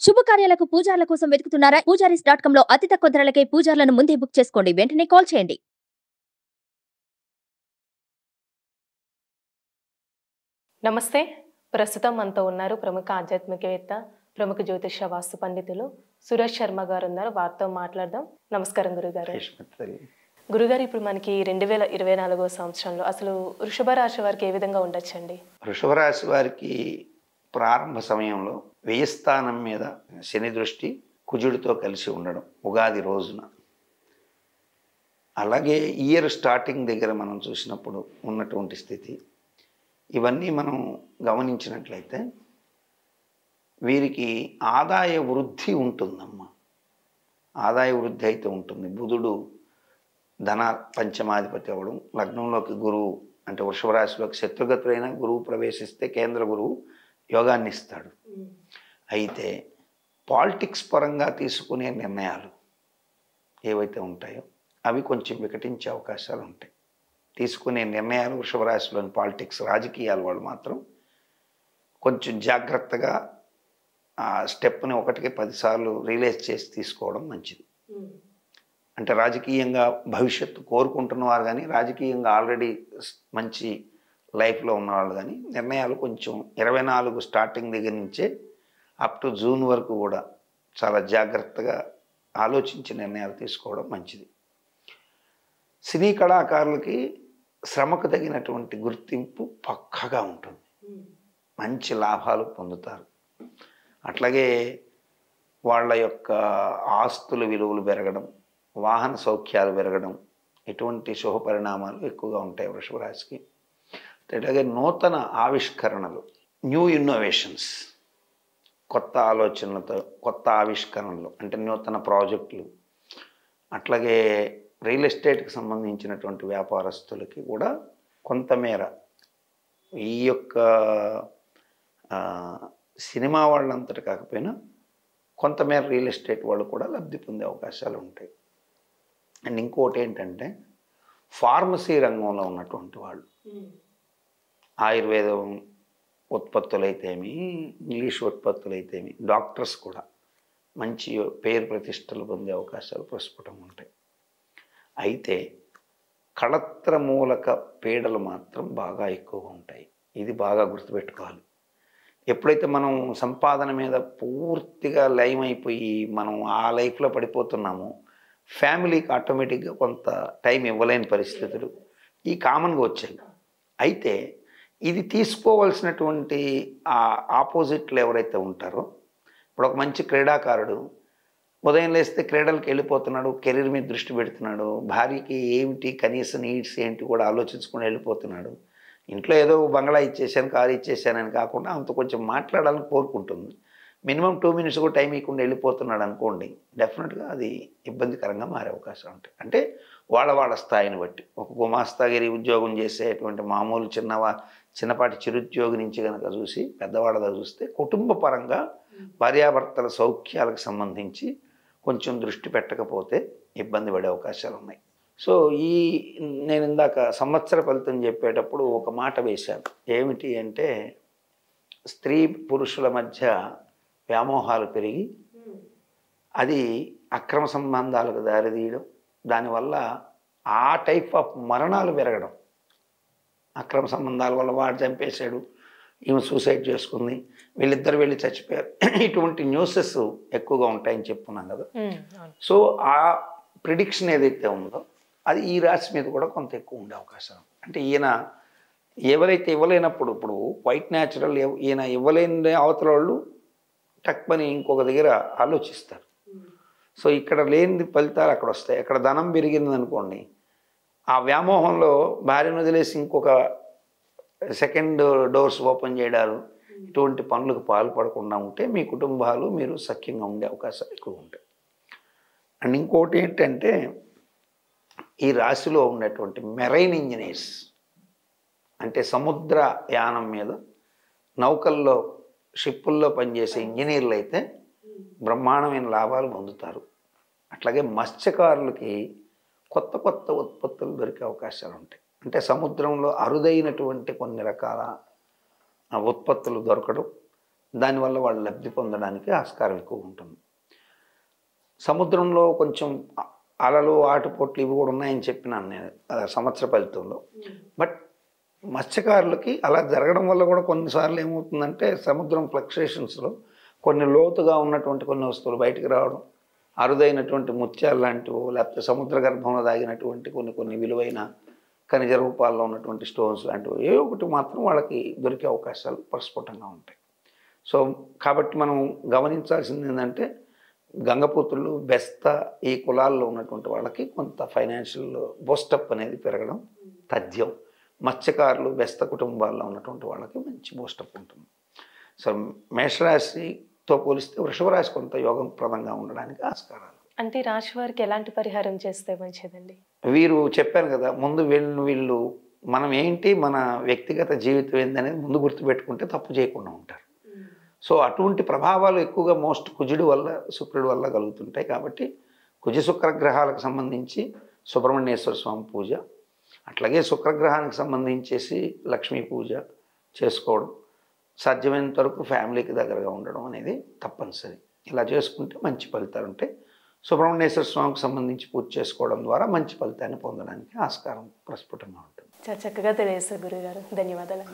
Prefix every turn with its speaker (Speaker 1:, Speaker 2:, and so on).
Speaker 1: శుభకార్యాలకు పూజార్ల కోసం వెతుకుతున్నారా? పూజారీస్.com లో అతి తక్కువ ధరలకే పూజార్లను ముందే బుక్ చేసుకోండి. వెంటనే కాల్ చేయండి.
Speaker 2: నమస్తే. ప్రస్తుతం మనతో ఉన్నారు ప్రముఖ ఆధ్యాత్మికవేత్త, ప్రముఖ జ్యోతిష వాస్తు పండితులు సురేష్ శర్మ గారు ఉన్నారు. వారితో మాట్లాడదాం. నమస్కారం గురుగారు. గురుగారు, ఇప్పుడు మనకి 2024 సంవత్సరంలో అసలు వృషభ రాశి వారికి ఏ విధంగా ఉండొచ్చండి?
Speaker 3: వృషభ రాశి వారికి ప్రారంభ సమయంలో వ్యయస్థానం మీద శని దృష్టి కుజుడితో కలిసి ఉండడం ఉగాది రోజున, అలాగే ఇయర్ స్టార్టింగ్ దగ్గర మనం చూసినప్పుడు ఉన్నటువంటి స్థితి, ఇవన్నీ మనం గమనించినట్లయితే వీరికి ఆదాయ వృద్ధి ఉంటుందమ్మా. ఆదాయ వృద్ధి అయితే ఉంటుంది. బుధుడు ధన పంచమాధిపతి అవ్వడం, లగ్నంలోకి గురువు అంటే వృషభ రాశిలోకి శత్రుగతులైన గురువు ప్రవేశిస్తే కేంద్ర గురువు యోగాన్ని ఇస్తాడు. అయితే పాలిటిక్స్ పరంగా తీసుకునే నిర్ణయాలు ఏవైతే ఉంటాయో అవి కొంచెం వికటించే అవకాశాలు ఉంటాయి. తీసుకునే నిర్ణయాలు వృషభ రాశిలోని పాలిటిక్స్ రాజకీయాల వాళ్ళు మాత్రం కొంచెం జాగ్రత్తగా ఆ స్టెప్ని 1కి 10 సార్లు రియలైజ్ చేసి తీసుకోవడం మంచిది. అంటే రాజకీయంగా భవిష్యత్తు కోరుకుంటున్నవారు కానీ, రాజకీయంగా ఆల్రెడీ మంచి లైఫ్లో ఉన్నవాళ్ళు కానీ నిర్ణయాలు కొంచెం 24 స్టార్టింగ్ దగ్గర నుంచే అప్ టు జూన్ వరకు కూడా చాలా జాగ్రత్తగా ఆలోచించి నిర్ణయాలు తీసుకోవడం మంచిది. సినీ కళాకారులకి శ్రమకు తగినటువంటి గుర్తింపు పక్కగా ఉంటుంది. మంచి లాభాలు పొందుతారు. అట్లాగే వాళ్ళ యొక్క ఆస్తుల విలువలు పెరగడం, వాహన సౌఖ్యాలు పెరగడం, ఇటువంటి శుభ పరిణామాలు ఎక్కువగా ఉంటాయి వృషభ రాశికి. అట్లాగే నూతన ఆవిష్కరణలు, న్యూ ఇన్నోవేషన్స్, కొత్త ఆలోచనలతో కొత్త ఆవిష్కరణలు అంటే నూతన ప్రాజెక్టులు, అట్లాగే రియల్ ఎస్టేట్కి సంబంధించినటువంటి వ్యాపారస్తులకి కూడా కొంతమేర ఈ యొక్క సినిమా వాళ్ళంతటి కాకపోయినా కొంతమేర రియల్ ఎస్టేట్ వాళ్ళు కూడా లబ్ధి పొందే అవకాశాలు ఉంటాయి. అండ్ ఇంకోటి ఏంటంటే ఫార్మసీ రంగంలో ఉన్నటువంటి వాళ్ళు, ఆయుర్వేదం ఉత్పత్తులైతేమి, ఇంగ్లీష్ ఉత్పత్తులైతేమి, డాక్టర్స్ కూడా మంచి పేరు ప్రతిష్టలు పొందే అవకాశాలు ప్రస్ఫుటంగా ఉంటాయి. అయితే కళత్ర మూలక పీడలు మాత్రం బాగా ఎక్కువగా ఉంటాయి. ఇది బాగా గుర్తుపెట్టుకోవాలి. ఎప్పుడైతే మనం సంపాదన మీద పూర్తిగా లైవ్ అయిపోయి మనం ఆ లైఫ్లో పడిపోతున్నామో ఫ్యామిలీకి ఆటోమేటిక్గా కొంత టైం ఇవ్వలేని పరిస్థితులు ఈ కామన్గా వచ్చాయి. అయితే ఇది తీసుకోవాల్సినటువంటి ఆ ఆపోజిట్లు ఎవరైతే ఉంటారో, ఇప్పుడు ఒక మంచి క్రీడాకారుడు ఉదయం లేస్తే క్రీడలకు వెళ్ళిపోతున్నాడు, కెరీర్ మీద దృష్టి పెడుతున్నాడు, భార్యకి ఏమిటి కనీస నీడ్స్ ఏంటి కూడా ఆలోచించుకొని వెళ్ళిపోతున్నాడు. ఇంట్లో ఏదో బంగ్లా ఇచ్చేసాను, కారు ఇచ్చేసానని కాకుండా అంత కొంచెం మాట్లాడాలని కోరుకుంటుంది. మినిమం 2 మినిట్స్ కూడా టైం ఇవ్వకుండా వెళ్ళిపోతున్నాడు అనుకోండి, డెఫినెట్గా అది ఇబ్బందికరంగా మారే అవకాశం ఉంటాయి. అంటే వాళ్ళ స్థాయిని బట్టి ఒక గుమాస్తాగిరి ఉద్యోగం చేసేటువంటి మామూలు చిన్నపాటి చిరుద్యోగి నుంచి కనుక చూసి పెద్దవాళ్ళ చూస్తే కుటుంబ పరంగా భార్యాభర్తల సౌఖ్యాలకు సంబంధించి కొంచెం దృష్టి పెట్టకపోతే ఇబ్బంది పడే అవకాశాలు ఉన్నాయి. సో నేను ఇందాక సంవత్సర ఫలితం చెప్పేటప్పుడు ఒక మాట వేశాను. ఏమిటి అంటే స్త్రీ పురుషుల మధ్య వ్యామోహాలు పెరిగి అది అక్రమ సంబంధాలకు దారితీయడం, దానివల్ల ఆ టైప్ ఆఫ్ మరణాలు పెరగడం. అక్రమ సంబంధాల వల్ల వాడు చంపేశాడు, ఈమె సూసైడ్ చేసుకుంది, వీళ్ళిద్దరు వెళ్ళి చచ్చిపోయారు, ఇటువంటి న్యూసెస్ ఎక్కువగా ఉంటాయని చెప్పుకున్నాం కదా. సో ఆ ప్రిడిక్షన్ ఏదైతే ఉందో అది ఈ రాశి మీద కూడా కొంత ఎక్కువ ఉండే అవకాశం. అంటే ఈయన ఎవరైతే ఇవ్వలేనప్పుడు, ఇప్పుడు వైట్ న్యాచురల్ ఈయన ఇవ్వలేని అవతల వాళ్ళు టక్మని ఇంకొక దగ్గర ఆలోచిస్తారు. సో ఇక్కడ లేని ఫలితాలు అక్కడ వస్తాయి. అక్కడ ధనం పెరిగింది అనుకోండి, ఆ వ్యామోహంలో భార్యను వదిలేసి ఇంకొక సెకండ్ డోర్స్ ఓపెన్ చేయడాలు, ఇటువంటి పనులకు పాల్పడకుండా ఉంటే మీ కుటుంబాలు మీరు సఖ్యంగా ఉండే అవకాశాలు ఎక్కువ ఉంటాయి. అండ్ ఇంకోటి ఏంటంటే ఈ రాశిలో ఉన్నటువంటి మెరైన్ ఇంజనీర్స్ అంటే సముద్ర యానం మీద నౌకల్లో షిప్పుల్లో పనిచేసే ఇంజనీర్లు అయితే బ్రహ్మాండమైన లాభాలు పొందుతారు. అట్లాగే మత్స్యకారులకి కొత్త కొత్త ఉత్పత్తులు దొరికే అవకాశాలు ఉంటాయి. అంటే సముద్రంలో అరుదైనటువంటి కొన్ని రకాల ఉత్పత్తులు దొరకడం, దానివల్ల వాళ్ళు లబ్ధి పొందడానికి ఆస్కారం ఎక్కువ ఉంటుంది. సముద్రంలో కొంచెం అలలు ఆటుపోట్లు ఇవి కూడా ఉన్నాయని చెప్పినాను నేను సంవత్సర ఫలితంలో. బట్ మత్స్యకారులకి అలా జరగడం వల్ల కూడా కొన్నిసార్లు ఏమవుతుందంటే సముద్రం ఫ్లక్చుయేషన్స్లో కొన్ని లోతుగా ఉన్నటువంటి కొన్ని వస్తువులు బయటికి రావడం, అరుదైనటువంటి ముత్యాలు లాంటివో లేకపోతే సముద్ర గర్భంలో దాగినటువంటి కొన్ని విలువైన ఖనిజ రూపాల్లో ఉన్నటువంటి స్టోన్స్ లాంటివి ఏ ఒకటి మాత్రం వాళ్ళకి దొరికే అవకాశాలు ప్రస్ఫుటంగా ఉంటాయి. సో కాబట్టి మనం గమనించాల్సింది ఏంటంటే గంగపుత్రులు, బెస్త ఈ కులాల్లో ఉన్నటువంటి వాళ్ళకి కొంత ఫైనాన్షియల్ బూస్టప్ అనేది పెరగడం తథ్యం. మత్స్యకారులు, బెస్త కుటుంబాల్లో ఉన్నటువంటి వాళ్ళకి మంచి బూస్టప్ ఉంటుంది. సో మేషరాశితో పోలిస్తే వృషభ రాశి కొంత యోగప్రదంగా ఉండడానికి ఆస్కారాలు.
Speaker 2: అంటే రాశి వారికి ఎలాంటి పరిహారం చేస్తే మంచిదండి?
Speaker 3: వీరు చెప్పాను కదా, ముందు వీళ్ళు మనం ఏంటి, మన వ్యక్తిగత జీవితం ఏందనేది ముందు గుర్తుపెట్టుకుంటే తప్పు చేయకుండా ఉంటారు. సో అటువంటి ప్రభావాలు ఎక్కువగా కుజుడి వల్ల, శుక్రుడి వల్ల కలుగుతుంటాయి. కాబట్టి కుజ శుక్రగ్రహాలకు సంబంధించి సుబ్రహ్మణ్యేశ్వర స్వామి పూజ, అట్లాగే శుక్రగ్రహానికి సంబంధించేసి లక్ష్మీ పూజ చేసుకోవడం, సాధ్యమైనంత వరకు ఫ్యామిలీకి దగ్గరగా ఉండడం అనేది తప్పనిసరి. ఇలా చేసుకుంటే మంచి ఫలితాలు ఉంటాయి. సుబ్రహ్మణ్యేశ్వర స్వామికి సంబంధించి పూజ చేసుకోవడం ద్వారా మంచి ఫలితాన్ని పొందడానికి ఆస్కారం ప్రస్ఫుటంగా ఉంటుంది.
Speaker 2: చాలా చక్కగా తెలియజేస్తారు గురుగారు. ధన్యవాదాలు.